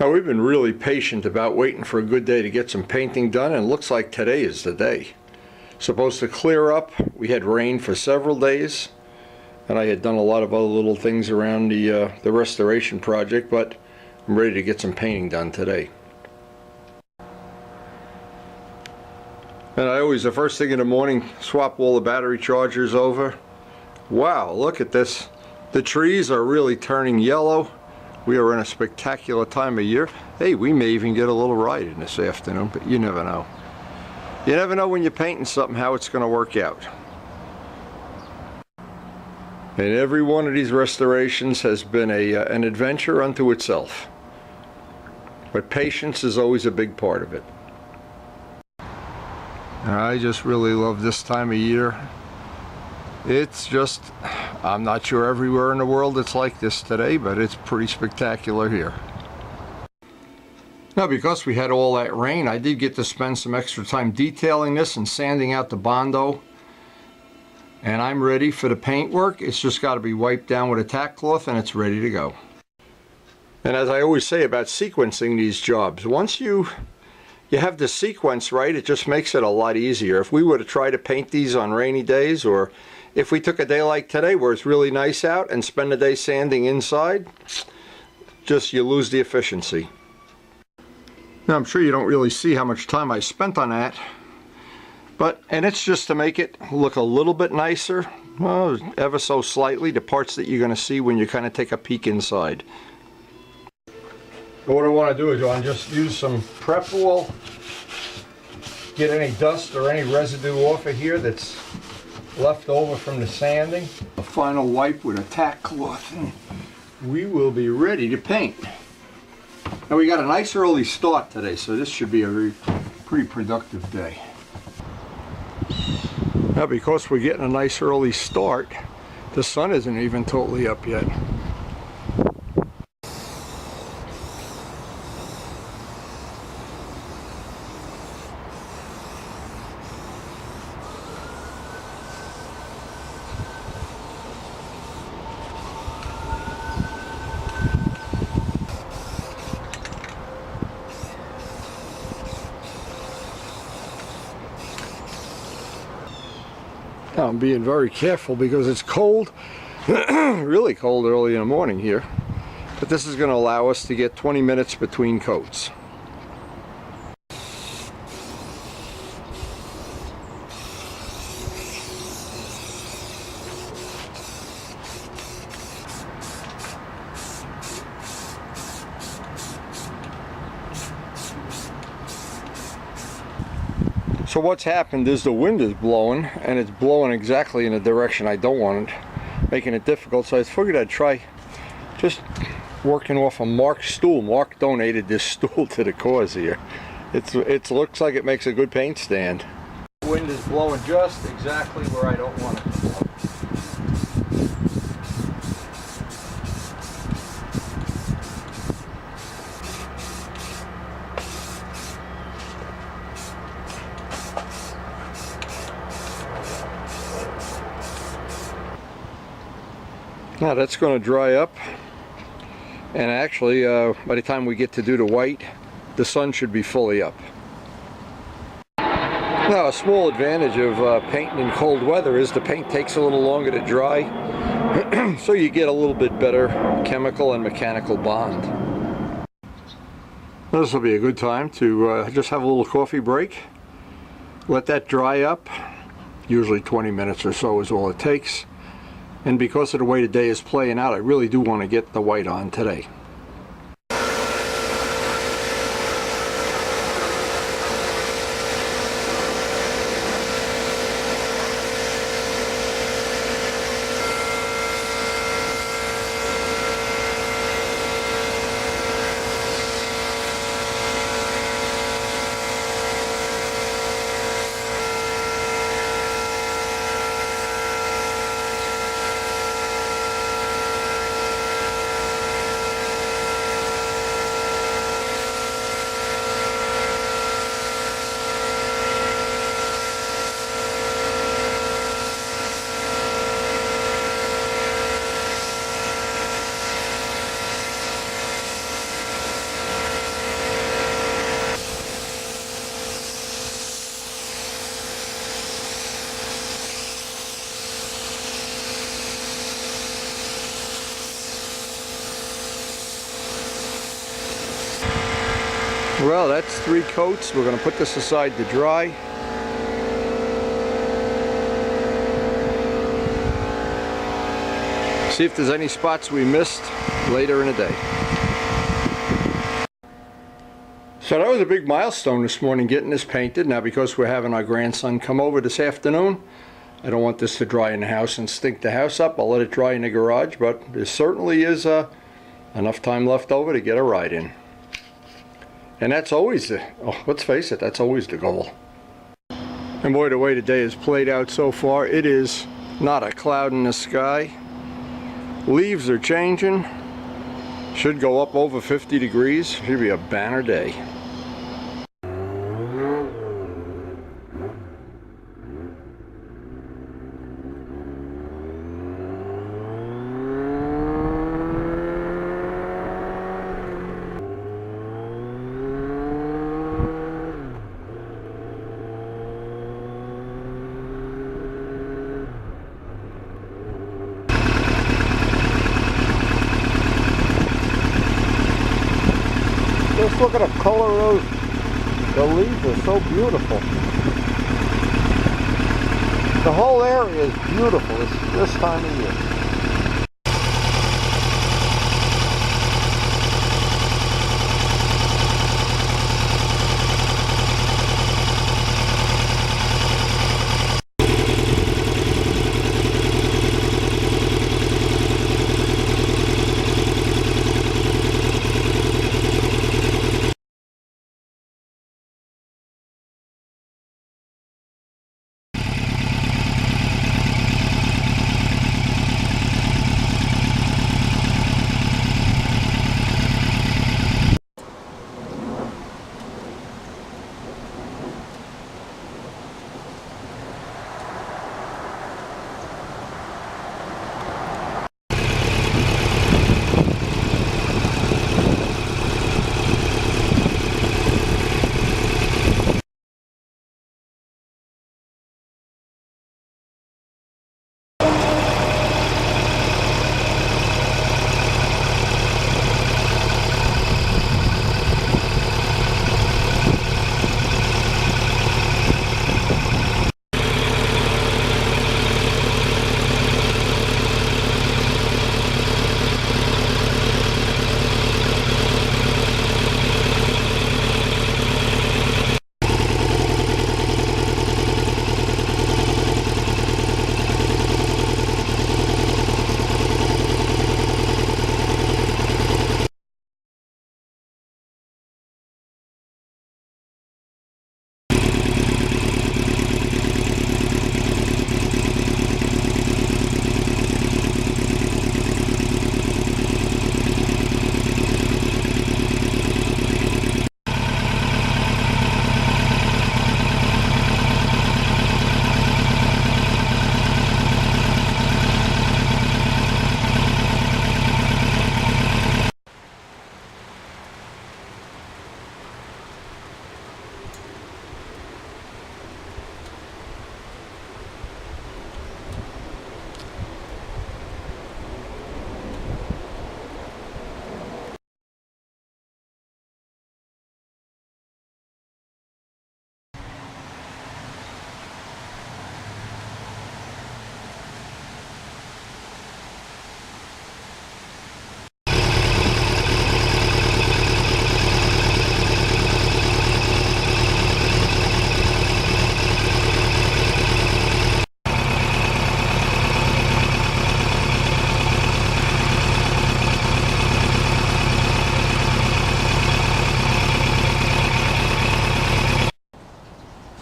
Now, we've been really patient about waiting for a good day to get some painting done, and it looks like today is the day. Supposed to clear up. We had rain for several days, and I had done a lot of other little things around the restoration project, but I'm ready to get some painting done today. And I always, the first thing in the morning, swap all the battery chargers over. Wow, look at this. The trees are really turning yellow. We are in a spectacular time of year. Hey, we may even get a little ride in this afternoon, but you never know. You never know when you're painting something how it's going to work out. And every one of these restorations has been an adventure unto itself. But patience is always a big part of it. I just really love this time of year. It's just, I'm not sure everywhere in the world it's like this today, but it's pretty spectacular here. Now, because we had all that rain, I did get to spend some extra time detailing this and sanding out the Bondo. And I'm ready for the paint work. It's just got to be wiped down with a tack cloth and it's ready to go. And as I always say about sequencing these jobs, once you have the sequence right, it just makes it a lot easier. If we were to try to paint these on rainy days, or if we took a day like today where it's really nice out and spend the day sanding inside, just you lose the efficiency. Now, I'm sure you don't really see how much time I spent on that, and it's just to make it look a little bit nicer, well, ever so slightly, the parts that you're going to see when you kind of take a peek inside. What I want to do is I'll just use some prep wool, get any dust or any residue off of here that's left over from the sanding. A final wipe with a tack cloth, and we will be ready to paint. Now, we got a nice early start today, so this should be a pretty productive day. Now, because we're getting a nice early start, the sun isn't even totally up yet. Now, I'm being very careful because it's cold, really cold early in the morning here, but this is going to allow us to get 20 minutes between coats. So what's happened is the wind is blowing, and it's blowing exactly in the direction I don't want it, making it difficult. So I figured I'd try just working off a Mark's stool. Mark donated this stool to the cause here. It looks like it makes a good paint stand. The wind is blowing just exactly where I don't want it to blow. Now that's going to dry up, and actually by the time we get to do the white, the sun should be fully up. Now, a small advantage of painting in cold weather is the paint takes a little longer to dry, so you get a little bit better chemical and mechanical bond. This will be a good time to just have a little coffee break, let that dry up. Usually 20 minutes or so is all it takes. And because of the way the day is playing out, I really do want to get the white on today. Well, that's 3 coats. We're going to put this aside to dry. See if there's any spots we missed later in the day. So that was a big milestone this morning, getting this painted. Now, because we're having our grandson come over this afternoon, I don't want this to dry in the house and stink the house up. I'll let it dry in the garage, but there certainly is enough time left over to get a ride in. And that's always let's face it, that's always the goal. And boy, the way the day has played out so far, it is not a cloud in the sky. Leaves are changing. Should go up over 50 degrees. Should be a banner day. Just look at the color of the leaves, are so beautiful. The whole area is beautiful this time of year.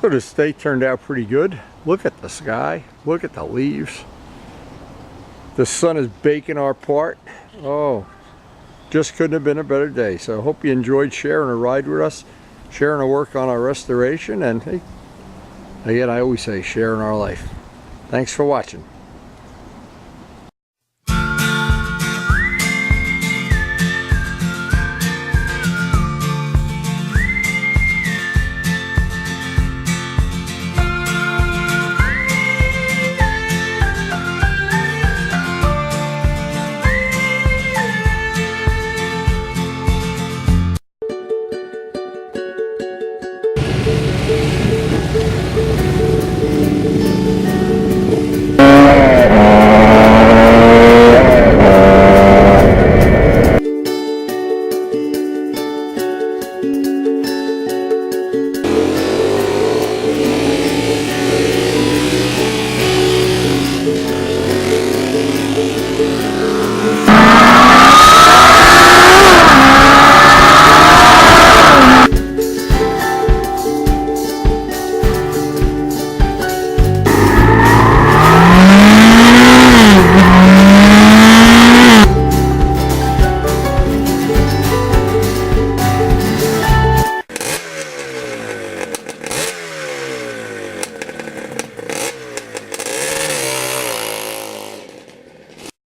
So this day turned out pretty good. Look at the sky, look at the leaves. The sun is baking our part. Oh, just couldn't have been a better day. So I hope you enjoyed sharing a ride with us, sharing our work on our restoration, and hey, again, I always say sharing our life. Thanks for watching.